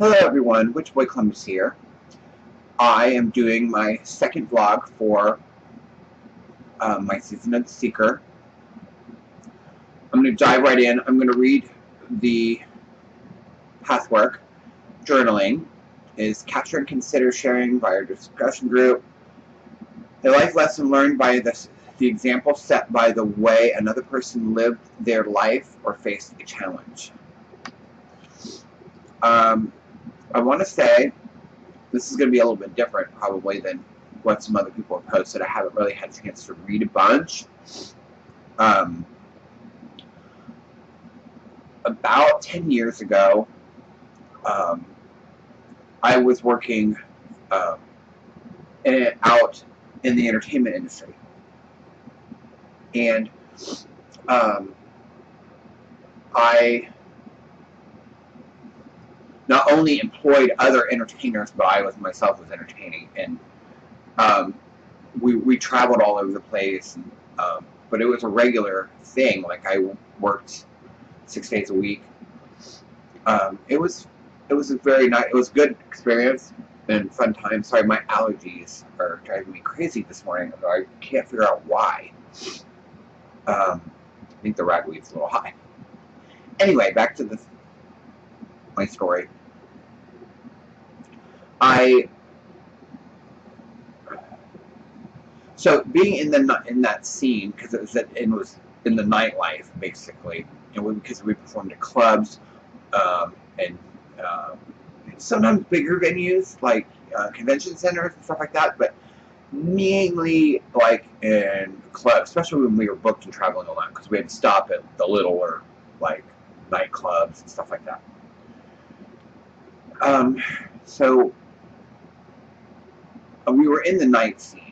Hello everyone, Witch Boy Columbus here. I am doing my second vlog for my season of The Seeker. I'm going to dive right in. I'm going to read the pathwork. Journaling is capture and consider sharing by our discussion group. A life lesson learned by the example set by the way another person lived their life or faced a challenge. I want to say this is going to be a little bit different probably than what some other people have posted. I haven't really had a chance to read a bunch. About 10 years ago, I was working out in the entertainment industry. And I not only employed other entertainers, but I myself was entertaining, and we traveled all over the place. And, but it was a regular thing. Like I worked 6 days a week. It was a very nice. It was a good experience and fun time. Sorry, my allergies are driving me crazy this morning. I can't figure out why. I think the ragweed's a little high. Anyway, back to my story. So being in that scene, because it was in the nightlife basically, and because we performed at clubs and sometimes bigger venues like convention centers and stuff like that, but mainly like in clubs, especially when we were booked and traveling a lot, because we had to stop at the littler like nightclubs and stuff like that. So we were in the night scene,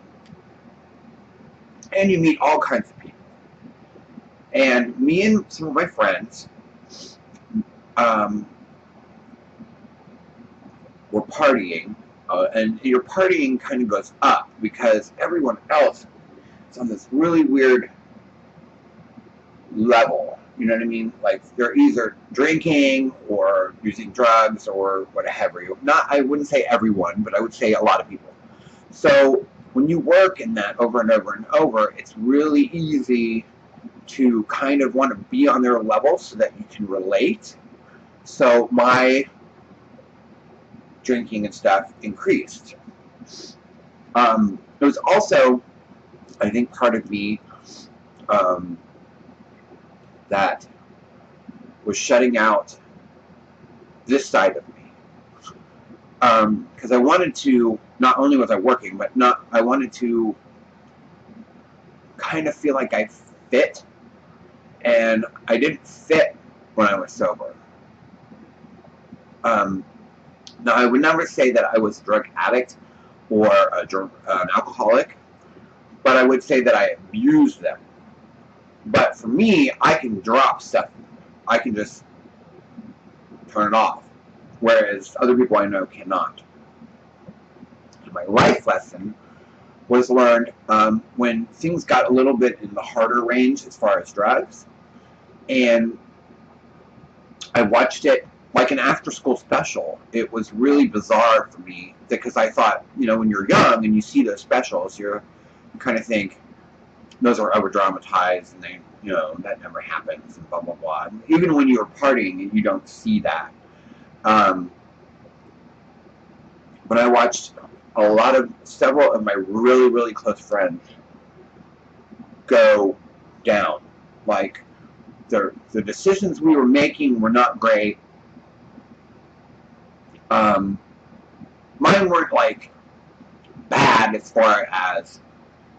and you meet all kinds of people. And me and some of my friends were partying, and your partying kind of goes up because everyone else is on this really weird level. You know what I mean? Like they're either drinking or using drugs or whatever. I wouldn't say everyone, but I would say a lot of people. So when you work in that over and over and over, it's really easy to kind of want to be on their level so that you can relate. So my drinking and stuff increased. It was also, I think, part of me that was shutting out this side of me. Because I wanted to, not only was I working, but I wanted to kind of feel like I fit, and I didn't fit when I was sober. Now, I would never say that I was a drug addict or an alcoholic, but I would say that I abused them. But for me, I can drop stuff. I can just turn it off, whereas other people I know cannot. And my life lesson was learned when things got a little bit in the harder range as far as drugs, and I watched it like an after-school special. It was really bizarre for me because I thought, when you're young and you see those specials, you kind of think those are over-dramatized and they, that never happens and blah, blah, blah. And even when you're partying, you don't see that. But I watched several of my really, really close friends go down. Like, the decisions we were making were not great. Mine weren't like bad as far as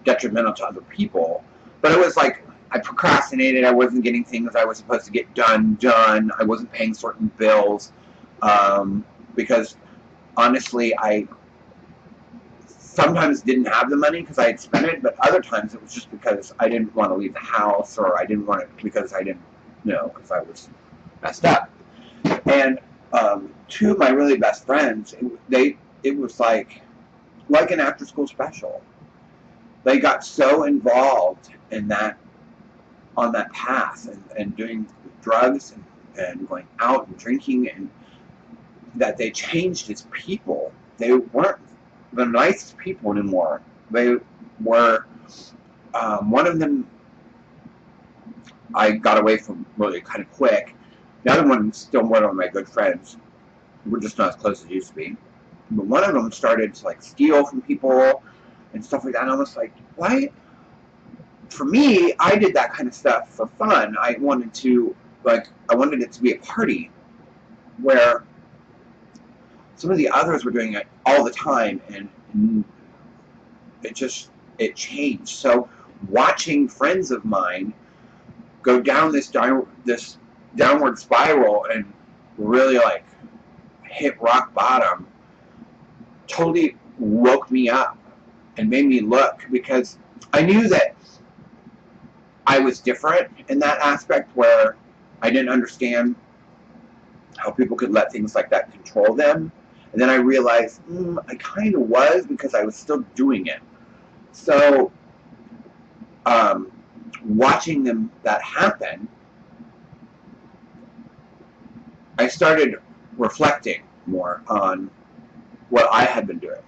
detrimental to other people, but it was like I procrastinated. I wasn't getting things I was supposed to get done. I wasn't paying certain bills because honestly, I sometimes didn't have the money because I had spent it, but other times it was just because I didn't want to leave the house, or I didn't want to because I didn't because I was messed up. And two of my really best friends, it was like an after-school special. They got so involved in that, on that path, and doing drugs and going out and drinking, and that they changed as people. They weren't the nicest people anymore. They were, one of them I got away from really kind of quick. The other one's still one of my good friends. We're just not as close as it used to be. But one of them started to like steal from people and stuff like that. And I was like, why? For me, I did that kind of stuff for fun. I wanted it to be a party where some of the others were doing it all the time, and it changed. So watching friends of mine go down this downward spiral and really like hit rock bottom totally woke me up and made me look, because I knew that I was different in that aspect where I didn't understand how people could let things like that control them. And then I realized I kind of was, because I was still doing it. So watching that happen, I started reflecting more on what I had been doing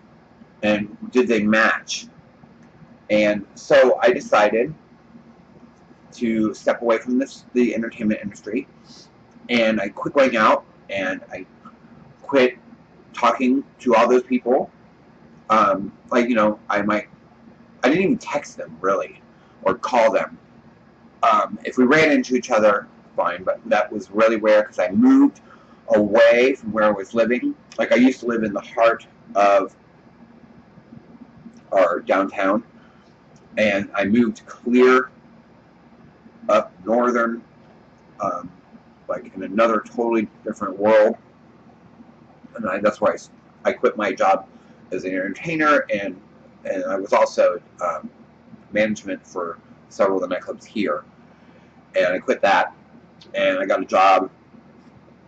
and did they match. And so I decided to step away from the entertainment industry, and I quit going out, and I quit talking to all those people. I didn't even text them really or call them. If we ran into each other, fine, but that was really rare because I moved away from where I was living. Like, I used to live in the heart of our downtown, and I moved clear up northern, like in another totally different world. And that's why I quit my job as an entertainer, and I was also management for several of the nightclubs here. And I quit that, and I got a job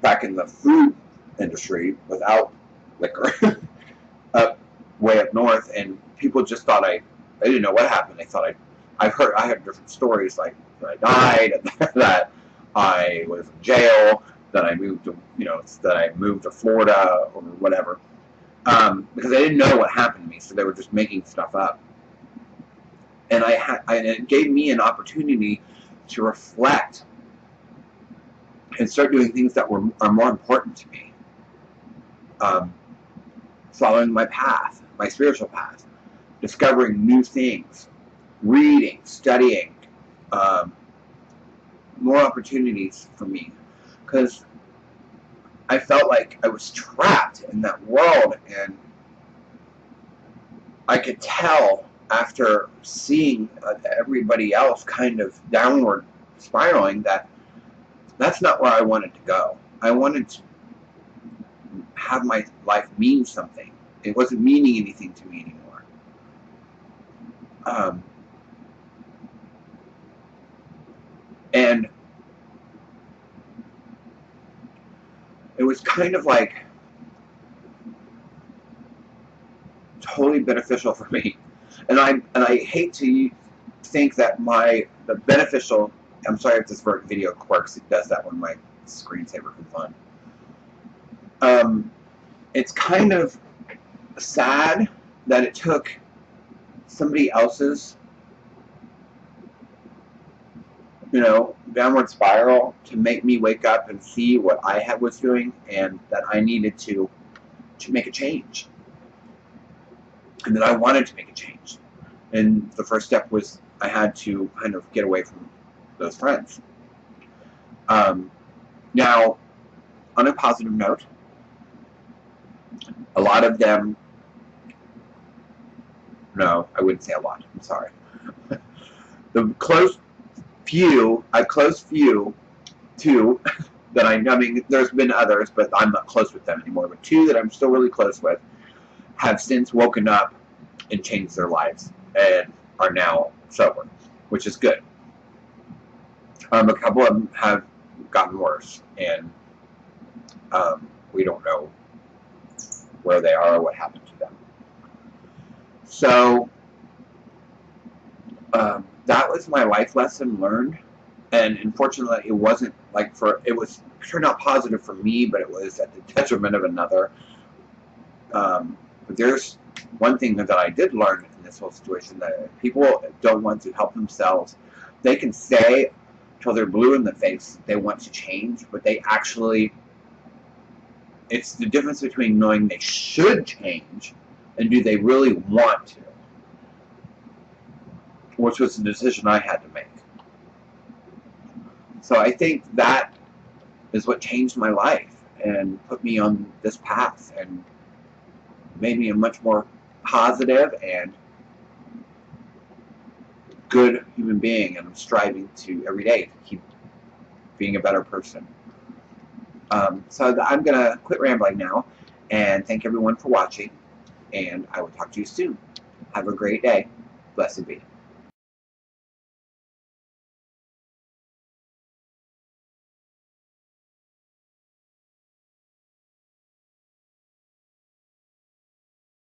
back in the food industry without liquor, way up north, and people just thought I didn't know what happened. They thought I heard different stories, like that I died, and that I was in jail, that I moved to Florida or whatever, because I didn't know what happened to me, so they were just making stuff up. And it gave me an opportunity to reflect and start doing things that are more important to me. Following my path, my spiritual path, discovering new things, reading, studying, more opportunities for me, because I felt like I was trapped in that world, and I could tell after seeing everybody else kind of downward spiraling that that's not where I wanted to go. I wanted to have my life mean something. It wasn't meaning anything to me anymore. And it was kind of like totally beneficial for me. And I hate to think that the beneficial. I'm sorry if this video quirks. It does that when my screensaver comes on. It's kind of sad that it took somebody else's, downward spiral to make me wake up and see what I was doing, and that I needed to make a change, and that I wanted to make a change. And the first step was I had to kind of get away from those friends. Now, on a positive note, a lot of them, no, I wouldn't say a lot, I'm sorry. The close few two that I mean, there's been others, but I'm not close with them anymore, but two that I'm still really close with have since woken up and changed their lives and are now sober, which is good. A couple of them have gotten worse, and we don't know where they are or what happened to them. So that was my life lesson learned, and unfortunately, it wasn't like it was turned out positive for me, but it was at the detriment of another. But there's one thing that I did learn in this whole situation, that people don't want to help themselves. They can say till they're blue in the face they want to change, but they actually, it's the difference between knowing they should change and do they really want to, which was the decision I had to make. So I think that is what changed my life and put me on this path and made me a much more positive and good human being, and I'm striving to every day to keep being a better person. So I'm going to quit rambling now and thank everyone for watching, and I will talk to you soon. Have a great day. Blessed be.